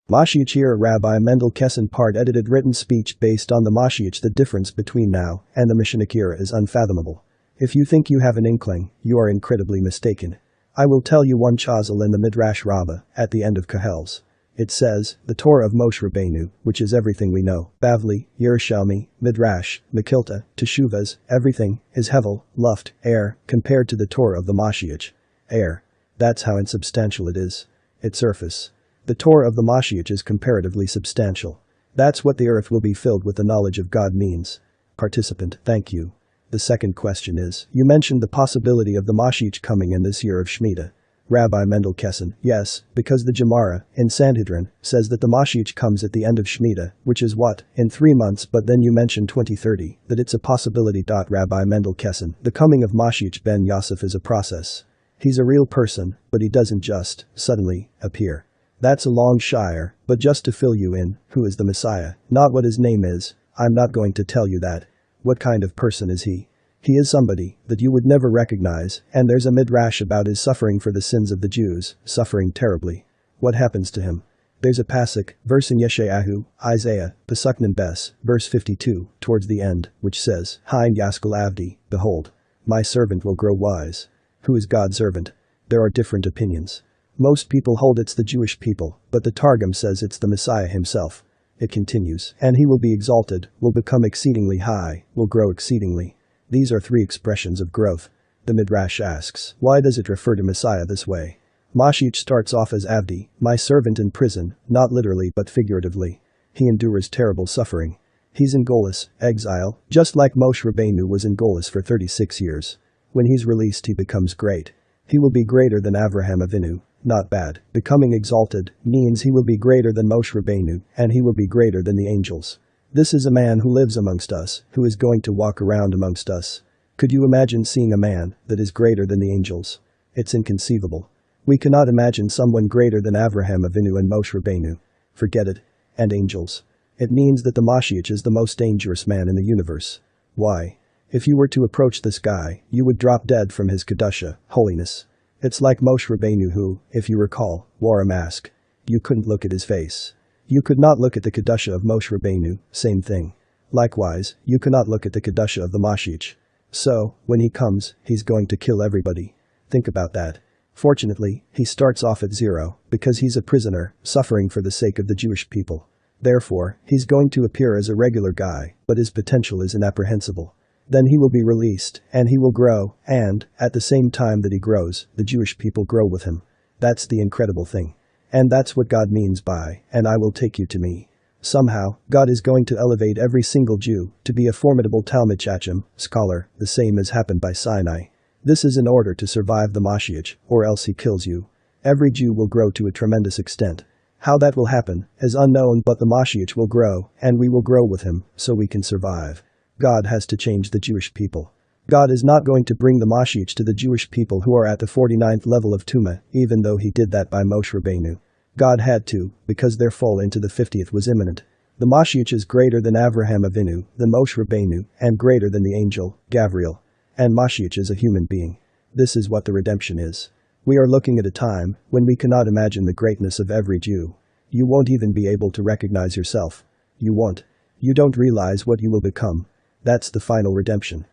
MoShiach Rabbi Mendel Kessin part edited written speech based on the MoShiach. The difference between now and the MoShiach era is unfathomable. If you think you have an inkling, you are incredibly mistaken. I will tell you one chazal in the Midrash Rabbah, at the end of Kahels. It says, the Torah of Moshe Rabbeinu, which is everything we know, Bavli, Yerushalmi, Midrash, Mekilta, Teshuvas, everything, is Hevel, Luft, air, compared to the Torah of the MoShiach. Air. That's how insubstantial it is. Its surface. The Torah of the MoShiach is comparatively substantial. That's what the earth will be filled with the knowledge of God means. Participant, thank you. The second question is, you mentioned the possibility of the MoShiach coming in this year of Shemitah. Rabbi Mendel Kessin, yes, because the Gemara, in Sanhedrin, says that the MoShiach comes at the end of Shemitah, which is what, in 3 months, but then you mentioned 2030, that it's a possibility. Rabbi Mendel Kessin, the coming of MoShiach Ben-Yosef is a process. He's a real person, but he doesn't just, suddenly, appear. That's a long shire, but just to fill you in, who is the Messiah, not what his name is, I'm not going to tell you that. What kind of person is he? He is somebody that you would never recognize, and there's a midrash about his suffering for the sins of the Jews, suffering terribly. What happens to him? There's a pasuk, verse in Yeshayahu, Isaiah, Pasuk Bes, verse 52, towards the end, which says, Hein Yaskal Avdi, behold, my servant will grow wise. Who is God's servant? There are different opinions. Most people hold it's the Jewish people, but the Targum says it's the Messiah himself. It continues, and he will be exalted, will become exceedingly high, will grow exceedingly. These are 3 expressions of growth. The Midrash asks, why does it refer to Messiah this way? MoShiach starts off as Avdi, my servant in prison, not literally but figuratively. He endures terrible suffering. He's in Golis, exile, just like Moshe Rabbeinu was in Golis for 36 years. When he's released he becomes great. He will be greater than Avraham Avinu. Not bad. Becoming exalted means he will be greater than Moshe Rabbeinu, and he will be greater than the angels. This is a man who lives amongst us, who is going to walk around amongst us. Could you imagine seeing a man that is greater than the angels? It's inconceivable. We cannot imagine someone greater than Avraham Avinu and Moshe Rabbeinu. Forget it. And angels. It means that the MoShiach is the most dangerous man in the universe. Why? If you were to approach this guy, you would drop dead from his kedusha, holiness. It's like Moshe Rabbeinu who, if you recall, wore a mask. You couldn't look at his face. You could not look at the kedusha of Moshe Rabbeinu, same thing. Likewise, you cannot look at the kedusha of the MoShiach. So, when he comes, he's going to kill everybody. Think about that. Fortunately, he starts off at 0, because he's a prisoner, suffering for the sake of the Jewish people. Therefore, he's going to appear as a regular guy, but his potential is inapprehensible. Then he will be released, and he will grow, and, at the same time that he grows, the Jewish people grow with him. That's the incredible thing. And that's what God means by, and I will take you to me. Somehow, God is going to elevate every single Jew to be a formidable Talmid Chacham, scholar, the same as happened by Sinai. This is in order to survive the MoShiach, or else he kills you. Every Jew will grow to a tremendous extent. How that will happen is unknown, but the MoShiach will grow, and we will grow with him, so we can survive. God has to change the Jewish people. God is not going to bring the MoShiach to the Jewish people who are at the 49th level of Tumah, even though he did that by Moshe Rabbeinu. God had to, because their fall into the 50th was imminent. The MoShiach is greater than Avraham Avinu, than Moshe Rabbeinu, and greater than the angel, Gavriel. And MoShiach is a human being. This is what the redemption is. We are looking at a time when we cannot imagine the greatness of every Jew. You won't even be able to recognize yourself. You won't. You don't realize what you will become. That's the final redemption.